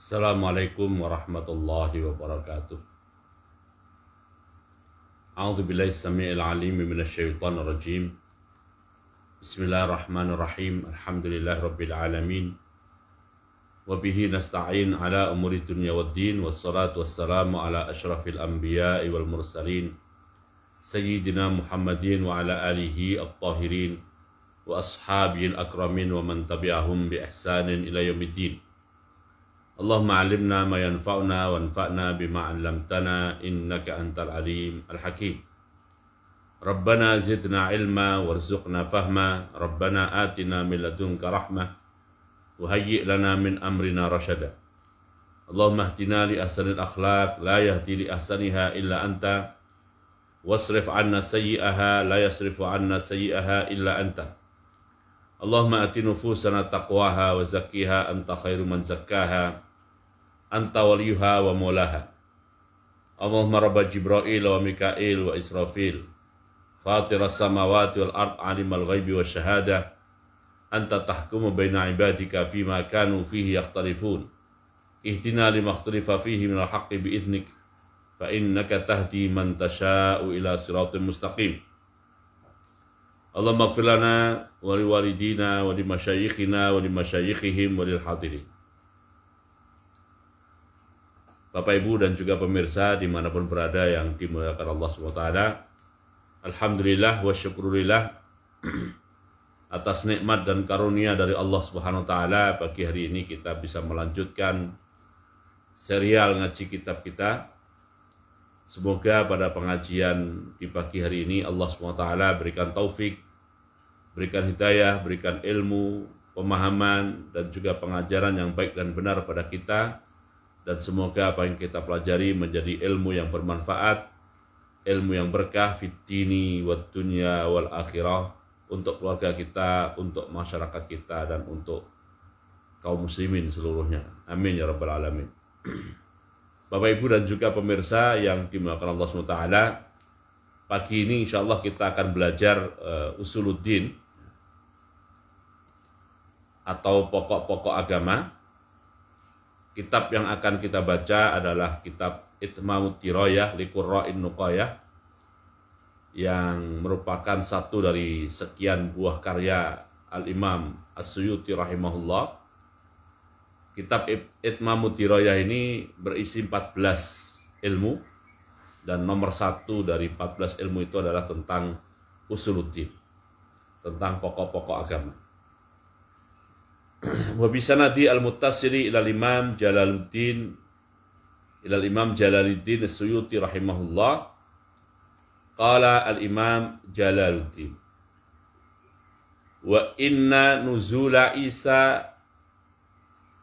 Assalamualaikum warahmatullahi wabarakatuh. A'udzu billahi samii'il 'aliim minasyaitonir rajim. Bismillahirrahmanirrahim. Alhamdulillahirabbil alamin. Wa bihi nasta'in 'ala umuri dunya waddin wassalatu wassalamu 'ala asyrafil anbiya'i wal mursalin sayyidina Muhammadin wa 'ala alihi at-tahirin wa ashabihil akramin wa man tabi'ahum bi ihsanin ila yaumiddin. Allahumma alimna ma yanfa'una wanfa'na bima 'allamtana innaka antal alim al-hakim. Rabbana zidna ilma warzuqna fahma. Rabbana atina min ladunka rahmah wa hayyi' lana min amrina rasyada. Allahumma hdina li ahsanil akhlaq la yahdi li ahsaniha illa anta wasrif 'anna sayyi'aha la yasrifu 'anna sayyi'aha illa anta. Allahumma ati nufusana taqwaha wa zakkiha anta khairu man zakkaha anta waliyuha wa maulaha. Allahumma rabba Jibril wa Mikail wa Israfil fatiras samawati wal ard alimal ghaibi wa syahada anta tahkumu baina ibadika fima kanu fihi yakhtalifun ihdina lima ikhtalafa fihi minal haqqi bi'idhnik fa innaka tahdi man tasha'u ila siratin mustaqim. Allahumma ighfir lana wa liwalidina wa limasyayikhina wa limasyayikhihim wa lil hadirin. Bapak Ibu dan juga pemirsa dimanapun berada yang dimuliakan Allah SWT, alhamdulillah wa syukurillah atas nikmat dan karunia dari Allah SWT. Pagi hari ini kita bisa melanjutkan serial ngaji kitab kita. Semoga pada pengajian di pagi hari ini Allah SWT berikan taufik, berikan hidayah, berikan ilmu, pemahaman, dan juga pengajaran yang baik dan benar pada kita. Dan semoga apa yang kita pelajari menjadi ilmu yang bermanfaat, ilmu yang berkah fid dini wad dunya wal akhirah, untuk keluarga kita, untuk masyarakat kita, dan untuk kaum muslimin seluruhnya. Amin ya rabbal alamin. Bapak Ibu dan juga pemirsa yang dimuliakan Allah SWT, pagi ini insya Allah kita akan belajar usuluddin atau pokok-pokok agama. Kitab yang akan kita baca adalah kitab Itmamud Dirayah li Qurra'in Nuqayah, yang merupakan satu dari sekian buah karya Al-Imam As-Suyuti rahimahullah. Kitab Itmamud Dirayah ini berisi 14 ilmu, dan nomor 1 dari 14 ilmu itu adalah tentang usuluddin, tentang pokok-pokok agama. Wa bisanadi al-muttasili ila Imam Jalaluddin As-Suyuti rahimahullah. Qala al-Imam Jalaluddin, wa inna nuzula Isa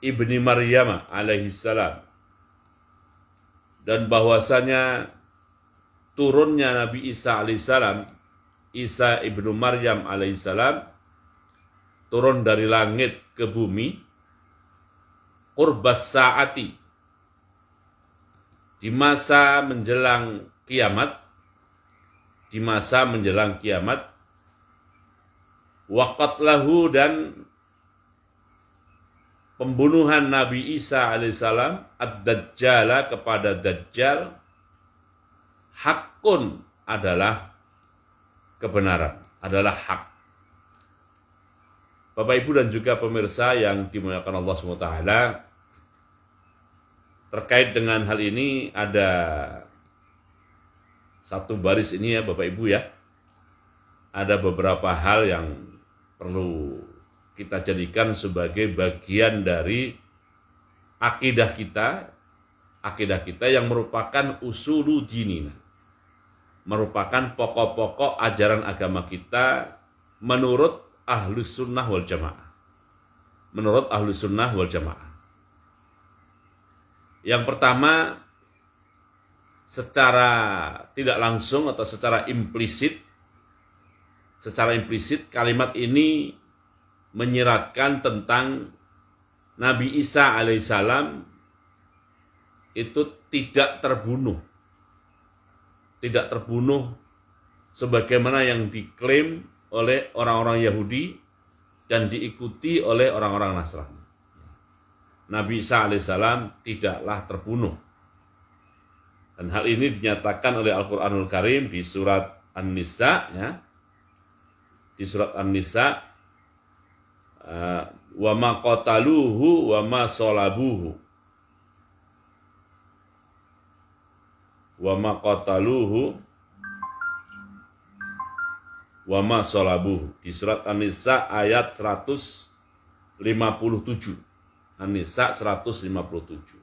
ibni Maryam alaihi salam, dan bahwasanya turunnya Nabi Isa alaihi salam, Isa ibnu Maryam alaihi salam, turun dari langit ke bumi, qurbas saati, di masa menjelang kiamat, waqatlahu, dan pembunuhan Nabi Isa alaihissalam, ad-dajjala, kepada Dajjal, hakun, adalah kebenaran, adalah hak. Bapak Ibu dan juga pemirsa yang dimuliakan Allah SWT, terkait dengan hal ini ada satu baris ini ya Bapak Ibu ya. Ada beberapa hal yang perlu kita jadikan sebagai bagian dari akidah kita yang merupakan usulu dinina, merupakan pokok-pokok ajaran agama kita menurut Ahlus Sunnah wal Jamaah. Menurut Ahlus Sunnah wal Jamaah. Yang pertama, secara tidak langsung atau secara implisit kalimat ini menyiratkan tentang Nabi Isa alaihissalam itu tidak terbunuh sebagaimana yang diklaim oleh orang-orang Yahudi dan diikuti oleh orang-orang Nasrani. Nabi Isa alaihissalam tidaklah terbunuh. Dan hal ini dinyatakan oleh Al-Quranul Karim di surat An-Nisa, ya. Di surat An-Nisa, wa ma qataluhu wa ma salabuhu. Wa ma qataluhu wa ma salabuhu. Di surat An-Nisa ayat 157. An-Nisa 157.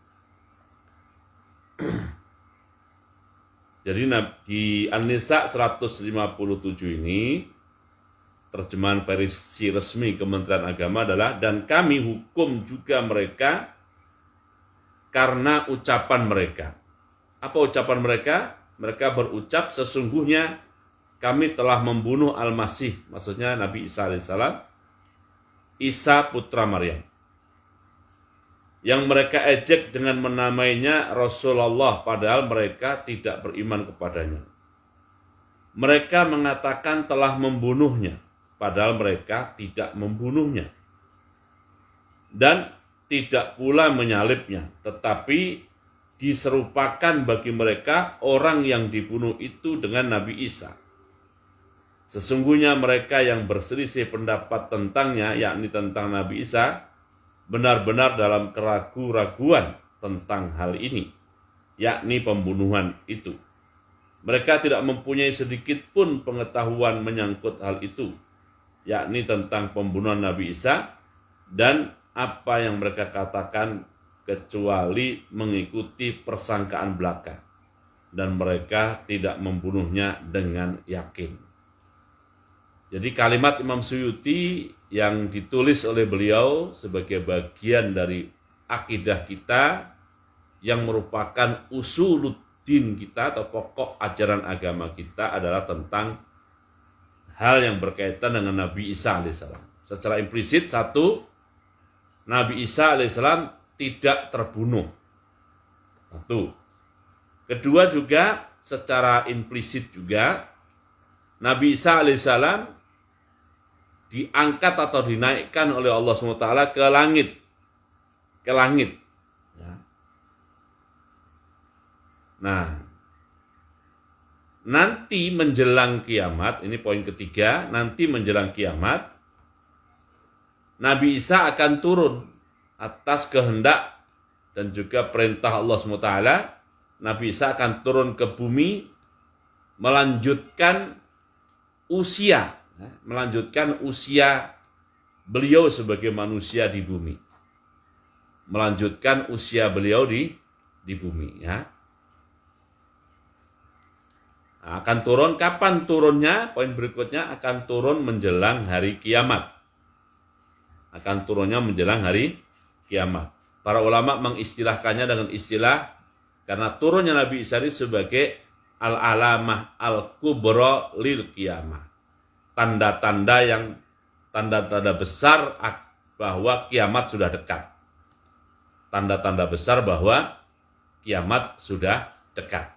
Jadi di An-Nisa 157 ini, terjemahan versi resmi Kementerian Agama adalah, dan kami hukum juga mereka karena ucapan mereka. Apa ucapan mereka? Mereka berucap, sesungguhnya kami telah membunuh Al-Masih, maksudnya Nabi Isa alaihissalam, Isa putra Maryam, yang mereka ejek dengan menamainya Rasulullah, padahal mereka tidak beriman kepadanya. Mereka mengatakan telah membunuhnya, padahal mereka tidak membunuhnya. Dan tidak pula menyalibnya, tetapi diserupakan bagi mereka orang yang dibunuh itu dengan Nabi Isa. Sesungguhnya mereka yang berselisih pendapat tentangnya, yakni tentang Nabi Isa, benar-benar dalam keraguan-raguan tentang hal ini, yakni pembunuhan itu. Mereka tidak mempunyai sedikit pun pengetahuan menyangkut hal itu, yakni tentang pembunuhan Nabi Isa, dan apa yang mereka katakan kecuali mengikuti persangkaan belaka, dan mereka tidak membunuhnya dengan yakin. Jadi kalimat Imam Suyuti yang ditulis oleh beliau sebagai bagian dari akidah kita yang merupakan usuluddin kita atau pokok ajaran agama kita adalah tentang hal yang berkaitan dengan Nabi Isa alaihissalam. Secara implisit, satu, Nabi Isa alaihissalam tidak terbunuh. Satu. Kedua juga secara implisit juga Nabi Isa alaihissalam diangkat atau dinaikkan oleh Allah SWT ke langit. Ke langit. Ya. Nah, nanti menjelang kiamat, ini poin ketiga, nanti menjelang kiamat, Nabi Isa akan turun atas kehendak dan juga perintah Allah SWT. Nabi Isa akan turun ke bumi, melanjutkan usia beliau sebagai manusia di bumi. Melanjutkan usia beliau di bumi, ya. Nah, akan turun, kapan turunnya? Poin berikutnya, akan turun menjelang hari kiamat. Akan turunnya menjelang hari kiamat. Para ulama mengistilahkannya dengan istilah, karena turunnya Nabi Isa ini sebagai al-alamah al-kubra lil kiamah. Tanda-tanda besar bahwa kiamat sudah dekat. Tanda-tanda besar bahwa kiamat sudah dekat.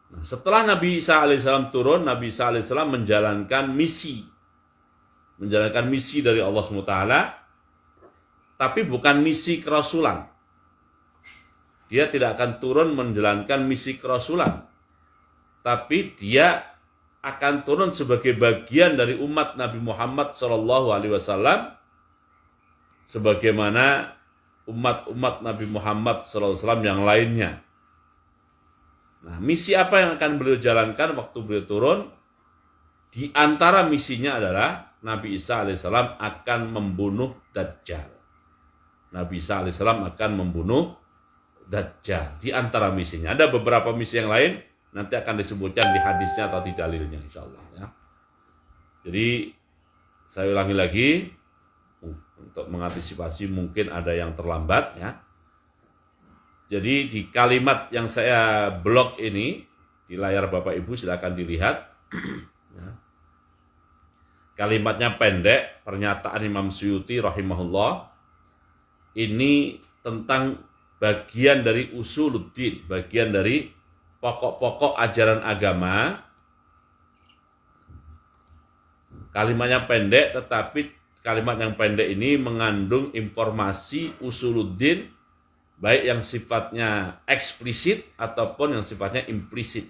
Nah, setelah Nabi Isa alaihissalam turun, Nabi Isa alaihissalam menjalankan misi dari Allah SWT, tapi bukan misi kerasulan. Dia tidak akan turun menjalankan misi kerasulan, tapi dia akan turun sebagai bagian dari umat Nabi Muhammad SAW, sebagaimana umat-umat Nabi Muhammad SAW yang lainnya. Nah, misi apa yang akan beliau jalankan waktu beliau turun? Di antara misinya adalah Nabi Isa alaihissalam akan membunuh Dajjal. Nabi Isa alaihissalam akan membunuh Dajjal. Di antara misinya. Ada beberapa misi yang lain, nanti akan disebutkan di hadisnya atau di dalilnya, insya Allah, ya. Jadi saya ulangi lagi untuk mengantisipasi mungkin ada yang terlambat, ya. Jadi di kalimat yang saya blok ini di layar Bapak Ibu silakan dilihat. Ya. Kalimatnya pendek, pernyataan Imam Suyuti rahimahullah. Ini tentang bagian dari usuluddin, bagian dari pokok-pokok ajaran agama. Kalimatnya pendek tetapi kalimat yang pendek ini mengandung informasi usuluddin, baik yang sifatnya eksplisit ataupun yang sifatnya implisit.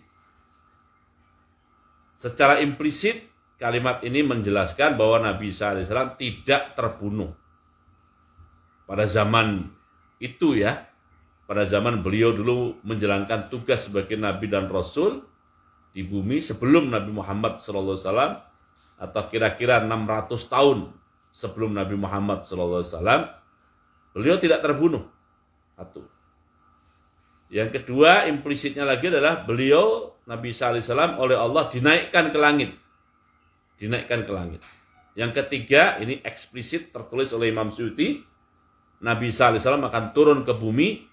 Secara implisit, kalimat ini menjelaskan bahwa Nabi Isa alaihissalam tidak terbunuh. Pada zaman itu ya, pada zaman beliau dulu menjalankan tugas sebagai Nabi dan Rasul di bumi sebelum Nabi Muhammad SAW, atau kira-kira 600 tahun sebelum Nabi Muhammad SAW, beliau tidak terbunuh. Satu. Yang kedua, implisitnya lagi adalah beliau, Nabi Isa alaihissalam, oleh Allah dinaikkan ke langit. Dinaikkan ke langit. Yang ketiga, ini eksplisit tertulis oleh Imam Suyuti, Nabi Isa alaihissalam akan turun ke bumi.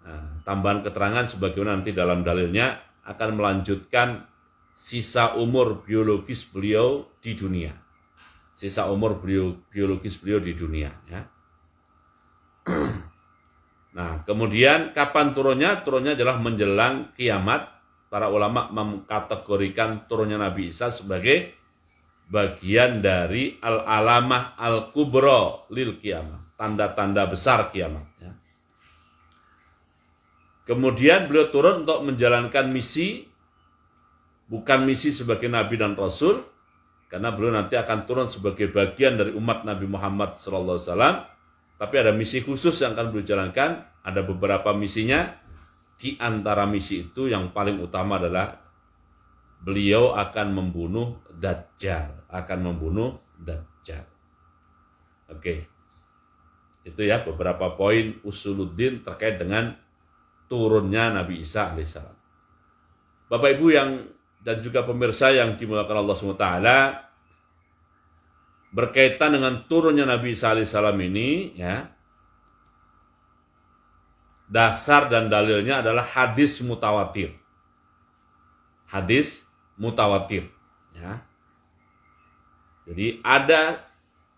Nah, tambahan keterangan sebagaimana nanti dalam dalilnya akan melanjutkan sisa umur biologis beliau di dunia. Sisa umur biologis beliau di dunia. Ya. Nah, kemudian kapan turunnya? Turunnya adalah menjelang kiamat. Para ulama mengkategorikan turunnya Nabi Isa sebagai bagian dari al-alamah al-kubra lil kiamah, tanda-tanda besar kiamat. Ya. Kemudian beliau turun untuk menjalankan misi, bukan misi sebagai Nabi dan Rasul, karena beliau nanti akan turun sebagai bagian dari umat Nabi Muhammad SAW, tapi ada misi khusus yang akan beliau jalankan, ada beberapa misinya. Di antara misi itu yang paling utama adalah beliau akan membunuh Dajjal, Oke. Itu ya beberapa poin usuluddin terkait dengan turunnya Nabi Isa alaihissalam. Bapak Ibu dan juga pemirsa yang dimuliakan Allah SWT, berkaitan dengan turunnya Nabi Isa alaihissalam ini, ya, dasar dan dalilnya adalah hadis mutawatir. Hadis mutawatir. Ya. Jadi ada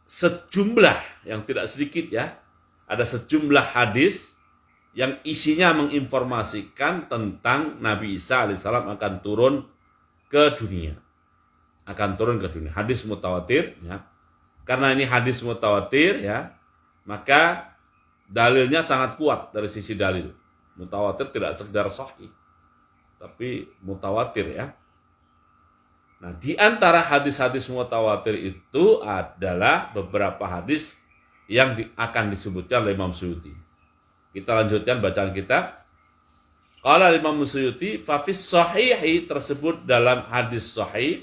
sejumlah, yang tidak sedikit ya, ada sejumlah hadis yang isinya menginformasikan tentang Nabi Isa alaihissalam akan turun ke dunia. Hadis mutawatir, ya. Karena ini hadis mutawatir, ya, maka dalilnya sangat kuat dari sisi dalil. Mutawatir tidak sekedar sahih, tapi mutawatir, ya. Nah, di antara hadis-hadis mutawatir itu adalah beberapa hadis yang akan disebutkan oleh Imam Suyuti. Kita lanjutkan bacaan kita. Qala Imam Suyuti, fa fis sahihi, tersebut dalam hadis sahih,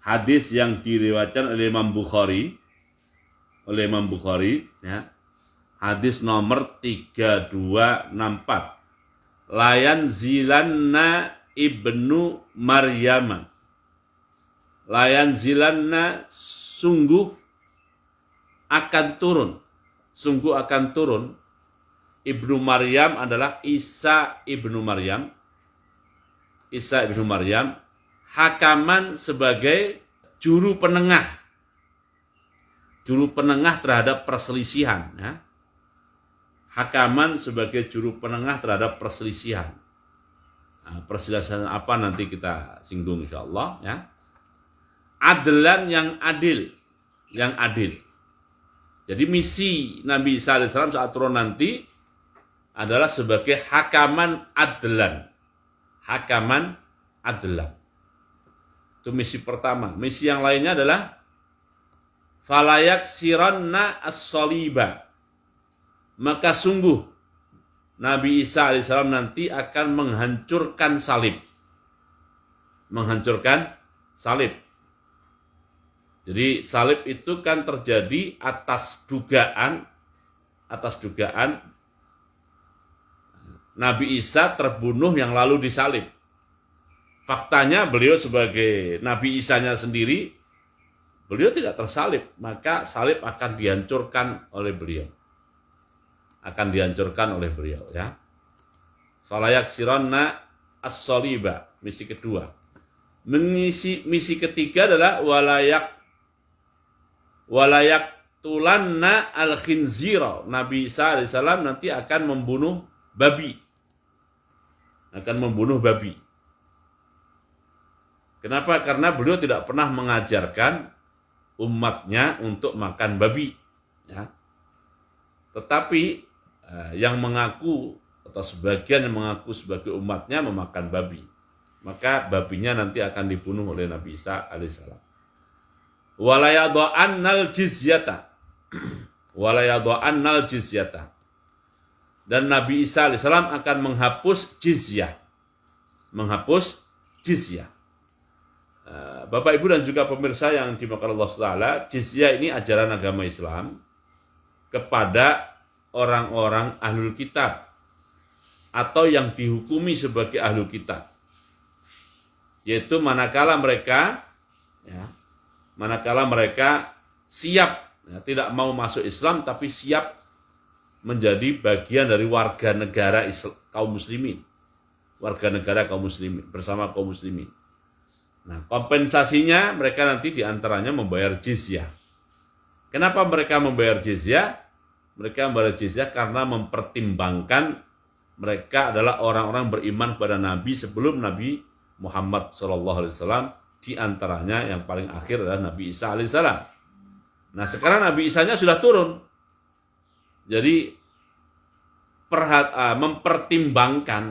hadis yang diriwayatkan oleh Imam Bukhari, ya. Hadis nomor 3264. Layan zilanna ibnu Maryam. Layan zilanna, sungguh akan turun. Ibnu Maryam adalah Isa ibnu Maryam. Hakaman sebagai juru penengah terhadap perselisihan, ya. Hakaman sebagai juru penengah terhadap perselisihan. Nah, perselisihan apa nanti kita singgung insyaallah, ya. Adlan, yang adil. Jadi misi Nabi Isa alaihissalam saat turun nanti adalah sebagai hakaman adlan. Itu misi pertama. Misi yang lainnya adalah falayak siranna as-saliba. Maka sungguh Nabi Isa alaihissalam nanti akan menghancurkan salib. Jadi salib itu kan terjadi atas dugaan Nabi Isa terbunuh yang lalu disalib. Faktanya beliau sebagai Nabi Isanya sendiri, beliau tidak tersalib, maka salib akan dihancurkan oleh beliau. Ya. Falayak siranna as-saliba, misi kedua. Misi ketiga adalah walayak tulanna al-khinzira. Nabi Isa alaihissalam nanti akan membunuh babi. Kenapa? Karena beliau tidak pernah mengajarkan umatnya untuk makan babi. Ya. Tetapi yang mengaku atau sebagian yang mengaku sebagai umatnya memakan babi, maka babinya nanti akan dibunuh oleh Nabi Isa alaihissalam. Walayadha'annal jizyata, walayadha'annal jizyata. Dan Nabi Isa alaihissalam akan menghapus jizyah, menghapus jizyah. Bapak Ibu dan juga pemirsa yang dimuliakan Allah Taala, jizyah ini ajaran agama Islam kepada orang-orang ahlul kitab atau yang dihukumi sebagai ahlul kitab, yaitu manakala mereka siap, tidak mau masuk Islam tapi siap menjadi bagian dari warga negara kaum muslimin, warga negara kaum muslimin bersama kaum muslimin. Nah, kompensasinya mereka nanti diantaranya membayar jizyah. Kenapa mereka membayar jizyah? Mereka membayar jizyah karena mempertimbangkan mereka adalah orang-orang beriman kepada Nabi sebelum Nabi Muhammad SAW. Di antaranya yang paling akhir adalah Nabi Isa alaihissalam. Nah, sekarang Nabi Isanya sudah turun. Jadi mempertimbangkan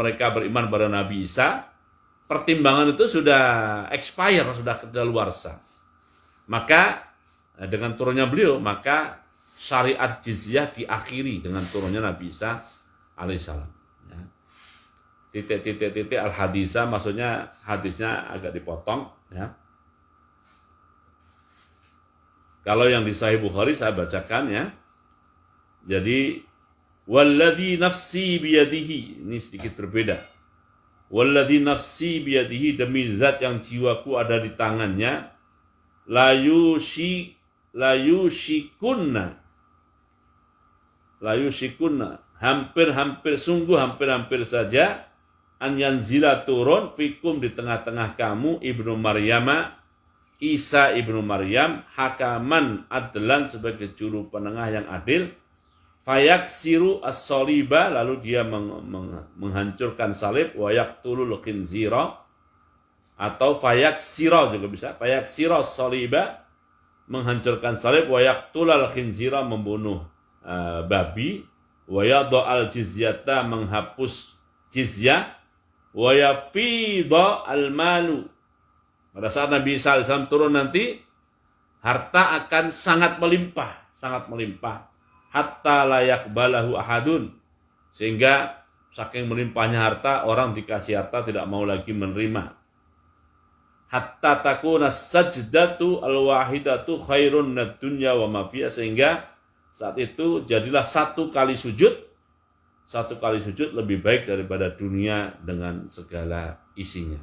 mereka beriman kepada Nabi Isa. Pertimbangan itu sudah expire, sudah kedaluarsa. Maka dengan turunnya beliau, maka syariat jizyah diakhiri dengan turunnya Nabi Isa alaihissalam. Ya. Titik al-hadisah, maksudnya hadisnya agak dipotong. Ya. Kalau yang di Sahih Bukhari saya bacakan ya. Jadi walladzi nafsi biyadihi, ini sedikit berbeda. Walladzi nafsi biyadihi, demi zat yang jiwaku ada di tangannya, la yushikunna, hampir saja an yanzila turun fikum di tengah-tengah kamu Ibnu Maryam, Isa Ibnu Maryam, hakaman adlan sebagai juru penengah yang adil, fayaksiru as-soliba, lalu dia menghancurkan salib, wa yaqtulul khinzira, atau fayaksira juga bisa, fayaksira as-soliba, menghancurkan salib, wa yaqtulal khinzira, membunuh babi, wa yadha'al jizyata, menghapus jizyah, wa yafidha al-malu. Pada saat Nabi Isa alaihissalam turun nanti, harta akan sangat melimpah, hatta layak balahu ahadun, sehingga saking melimpahnya harta, orang dikasih harta tidak mau lagi menerima. Hatta takuna sajdatu al-wahidatu khairun minad dunya wa ma fiha, sehingga saat itu jadilah satu kali sujud lebih baik daripada dunia dengan segala isinya.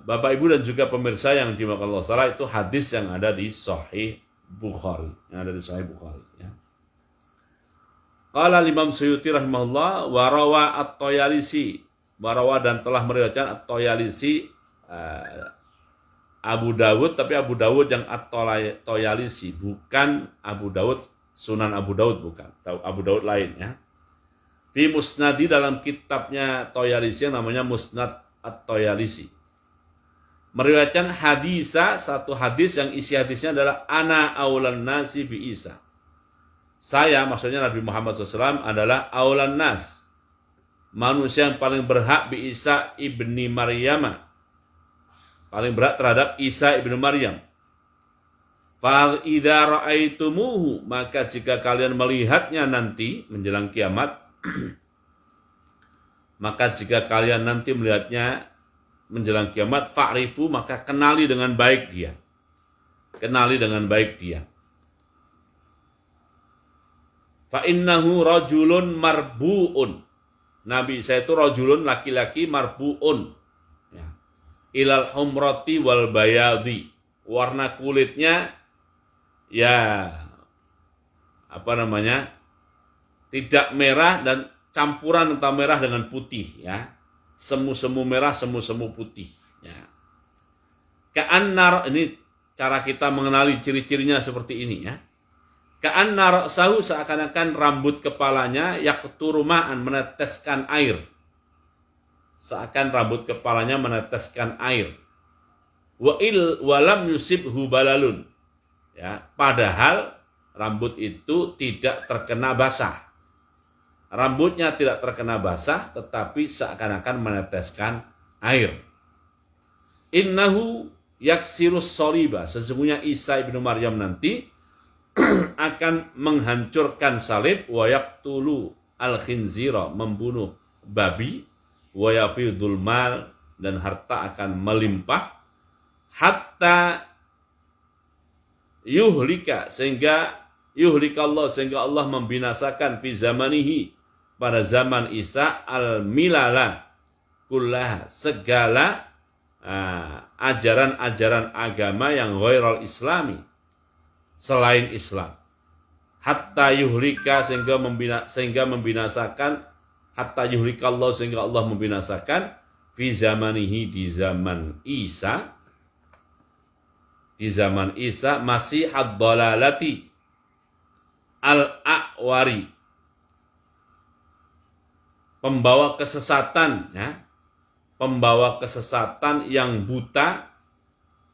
Bapak Ibu dan juga pemirsa yang dimuliakan Allah Taala, itu hadis yang ada di Sahih Bukhari, ya. Qala Imam Suyuti rahimahullah, warawa at-Toyalisi, warawa dan telah meriwayatkan at-Toyalisi, Abu Dawud, tapi Abu Dawud yang at-Toyalisi, bukan Abu Dawud Sunan Abu Dawud, bukan Abu Dawud lain ya. Fi Musnadi, dalam kitabnya Toyalisi yang namanya Musnad at-Toyalisi, meriwayatkan hadisah, satu hadis yang isi hadisnya adalah ana aulan nasi bi Isa. Saya, maksudnya Nabi Muhammad SAW, adalah aulan nas, manusia yang paling berhak bi Isa ibni Maryam, paling berhak terhadap Isa ibnu Maryam. Fa idza ra'aitumuhu, maka jika kalian melihatnya nanti menjelang kiamat, maka jika kalian nanti melihatnya menjelang kiamat, fa'rifu, maka kenali dengan baik dia. Fa innahu rajulun marbuun, Nabi Isa itu rajulun, laki-laki, marbuun ya. Ilal humrati wal bayadi, warna kulitnya ya tidak merah dan campuran antara merah dengan putih ya. Semu-semu merah, semu-semu putih ya. Ka'annar, ini cara kita mengenali ciri-cirinya seperti ini ya. Ka'annar ra'sahu, seakan-akan rambut kepalanya, yaqturu ma'an, meneteskan air. Seakan rambut kepalanya meneteskan air. walam yusibhu balalun. Ya, padahal rambut itu tidak terkena basah. Rambutnya tidak terkena basah, tetapi seakan-akan meneteskan air. Innahu yaksirus soliba. Sesungguhnya Isa ibnu Maryam nanti akan menghancurkan salib, wa yaqtulu al-khinzira, membunuh babi, wa yafidul mal, dan harta akan melimpah, hatta yuhlika, sehingga yuhlikallah, sehingga Allah membinasakan fi zamanihi, pada zaman Isa, al-milala kullaha, segala ajaran-ajaran agama yang ghairal islami, selain Islam. Hatta yuhlika, sehingga membinasakan, hatta yuhlikallah, sehingga Allah membinasakan fi zamanihi, di zaman Isa, masih ad-dalalati al-a'wari, pembawa kesesatan, ya, pembawa kesesatan yang buta.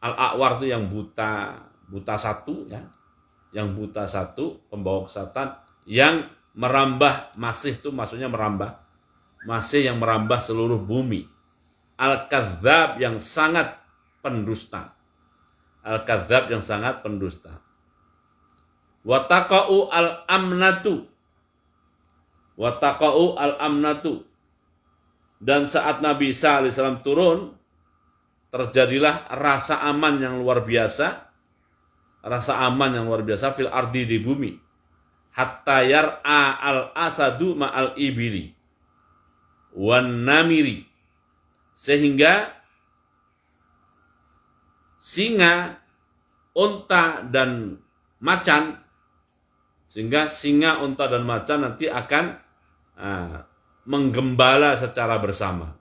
Al-a'war itu yang buta satu, ya, yang buta satu, pembawa kesesatan yang merambah, masih itu maksudnya merambah, masih yang merambah seluruh bumi. Al-kadzdzab, yang sangat pendusta. Al-kadzdzab, yang sangat pendusta. Wataqa'u al-amnatu. Wataqa'u al-amnatu. Dan saat Nabi Isa alaihissalam turun, terjadilah rasa aman yang luar biasa. Rasa aman yang luar biasa fil ardi, di bumi. Hatta yar'a al-asadu ma'al ibili wan namiri. Sehingga singa, unta, dan macan, sehingga singa, unta, dan macan nanti akan menggembala secara bersama.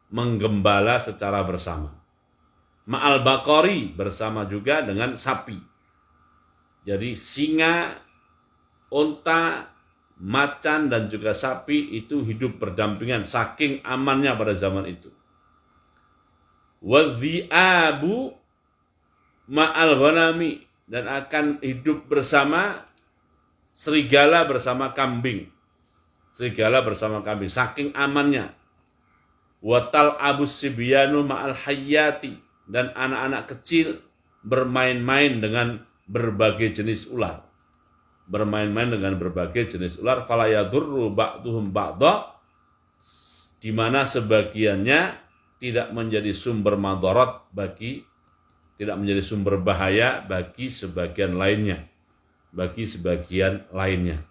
Menggembala secara bersama. Ma'al bakori, bersama juga dengan sapi. Jadi singa, unta, macan, dan juga sapi itu hidup berdampingan, saking amannya pada zaman itu. Wadhi'abu ma'al ghanami, dan akan hidup bersama serigala bersama kambing. Serigala bersama kambing, saking amannya. Watal abus sibyanu ma'al hayyati, dan anak-anak kecil bermain-main dengan berbagai jenis ular. Bermain-main dengan berbagai jenis ular. Fala yadurru ba'duhum ba'da, di mana sebagiannya tidak menjadi sumber madarat bagi, tidak menjadi sumber bahaya bagi sebagian lainnya. Bagi sebagian lainnya.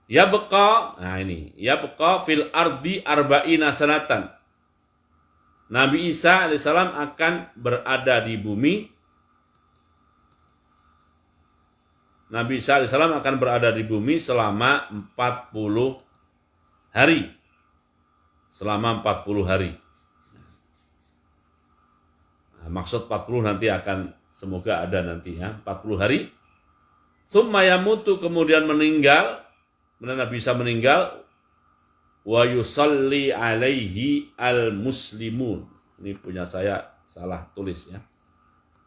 Yabqa, nah ini, yabqa fil ardi arba'ina sanatan. Nabi Isa alaihissalam akan berada di bumi. Nabi Isa alaihissalam akan berada di bumi selama 40 hari. Selama 40 hari. Nah, maksud 40 nanti akan, semoga ada nanti, ya, 40 hari. Tsumma yamutu, kemudian meninggal. Kemudian Nabi Isa meninggal. Wa yusalli alaihi al-muslimun. Ini punya saya salah tulis, ya.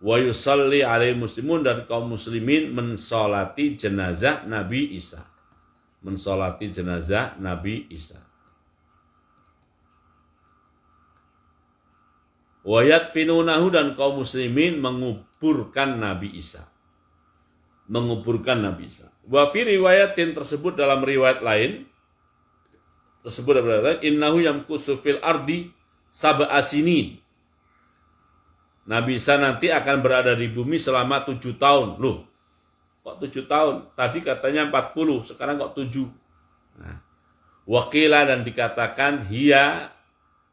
Wa yusalli alaihi muslimun, dan kaum muslimin mensolati jenazah Nabi Isa. Mensolati jenazah Nabi Isa. Wa yadfinunahu, dan kaum muslimin menguburkan Nabi Isa. Menguburkan Nabi Isa. Wa fi riwayatin, tersebut dalam riwayat lain, innahu yamkusu fil ardi sab'a sinin. Nabi Isa nanti akan berada di bumi selama 7 tahun. Loh, kok 7 tahun? Tadi katanya 40, sekarang kok 7? Nah, wakila, dan dikatakan hiya,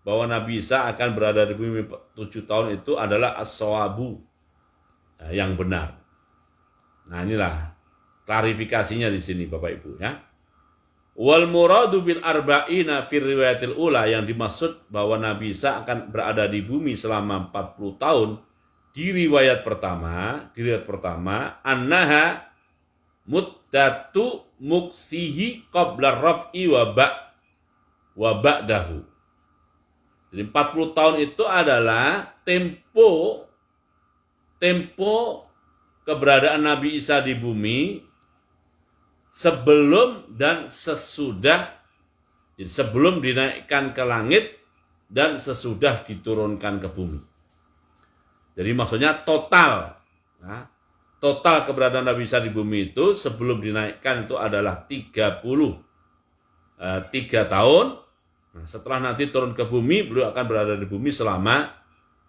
bahwa Nabi Isa akan berada di bumi 7 tahun itu adalah as-sawabu, yang benar. Nah, inilah klarifikasinya di sini Bapak Ibu, ya. Wal muradu bil arba'ina fir riwayatil ula, yang dimaksud bahwa Nabi Isa akan berada di bumi selama 40 tahun di riwayat pertama, annaha muddatu muksihi qabla raf'i wa ba'dahu. Jadi 40 tahun itu adalah tempo keberadaan Nabi Isa di bumi sebelum dan sesudah, jadi sebelum dinaikkan ke langit dan sesudah diturunkan ke bumi. Jadi maksudnya total keberadaan Nabi Isa di bumi itu sebelum dinaikkan itu adalah 33 tahun. Nah, setelah nanti turun ke bumi, beliau akan berada di bumi selama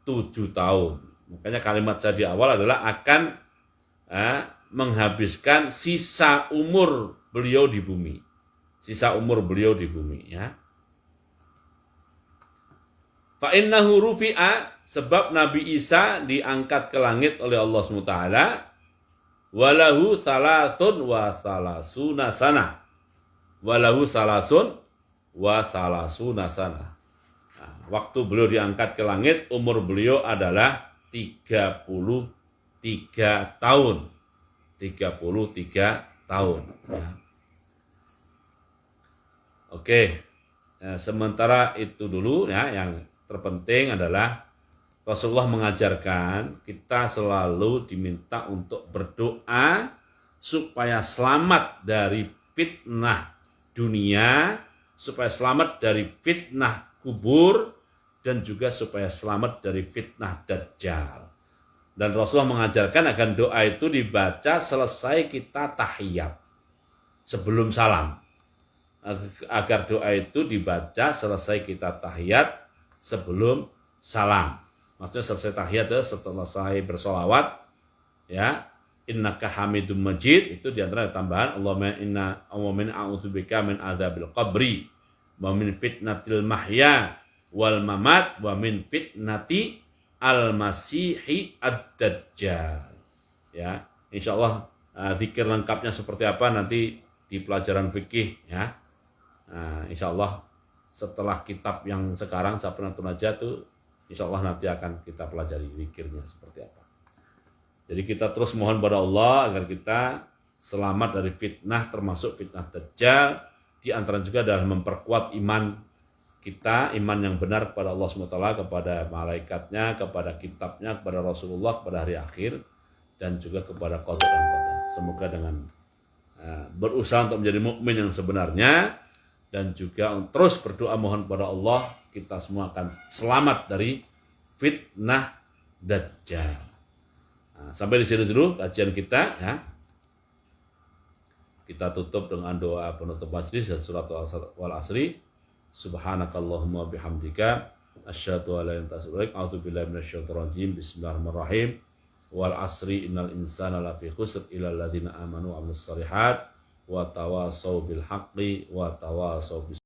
7 tahun. Makanya kalimat saya di awal adalah akan menghabiskan sisa umur beliau di bumi. Sisa umur beliau di bumi, ya. Fa innahu rufi'a, sebab Nabi Isa diangkat ke langit oleh Allah SWT. Walahu salasun wa salasuna sana. Walahu salasun wa salasuna sana. Nah, waktu beliau diangkat ke langit, umur beliau adalah 33 tahun. 33 tahun. Ya. Oke. Nah, sementara itu dulu, ya, yang terpenting adalah Rasulullah mengajarkan kita selalu diminta untuk berdoa supaya selamat dari fitnah dunia, supaya selamat dari fitnah kubur, dan juga supaya selamat dari fitnah Dajjal. Dan Rasulullah mengajarkan agar doa itu dibaca selesai kita tahiyat, sebelum salam. Agar doa itu dibaca selesai kita tahiyat, sebelum salam. Maksudnya selesai tahiyat itu setelah selesai bersolawat, ya, innaka hamidum majid, itu diantara tambahan Allahumma a'udzubika min adzabil qabri wa min fitnatil mahya wal mamat wa min fitnati al masihi ad-dajjal. Ya, insyaallah zikir lengkapnya seperti apa nanti di pelajaran fikih, ya. Nah, insyaallah setelah kitab yang sekarang Safinatun Najah itu insyaallah nanti akan kita pelajari zikirnya seperti apa. Jadi kita terus mohon pada Allah agar kita selamat dari fitnah, termasuk fitnah Dajjal. Di antara juga adalah memperkuat iman kita, iman yang benar kepada Allah SWT, kepada malaikatnya, kepada kitabnya, kepada Rasulullah, kepada hari akhir, dan juga kepada qada dan qadar. Semoga dengan berusaha untuk menjadi mukmin yang sebenarnya, dan juga terus berdoa mohon kepada Allah, kita semua akan selamat dari fitnah Dajjal. Nah, sampai di sini dulu kajian kita, ya. Kita tutup dengan doa penutup majelis dan surat wal asri. Subhanakallahumma bihamdika asyhadu an la ilaha illa anta astaghfiruka wa atubu ilaik. Minasyaitonir rajim. Bismillahirrahmanirrahim. Wal asri innal insana lafi khusr illa alladziina aamanu wa 'amilus shalihat wa tawassaw bil haqqi wa tawassaw bis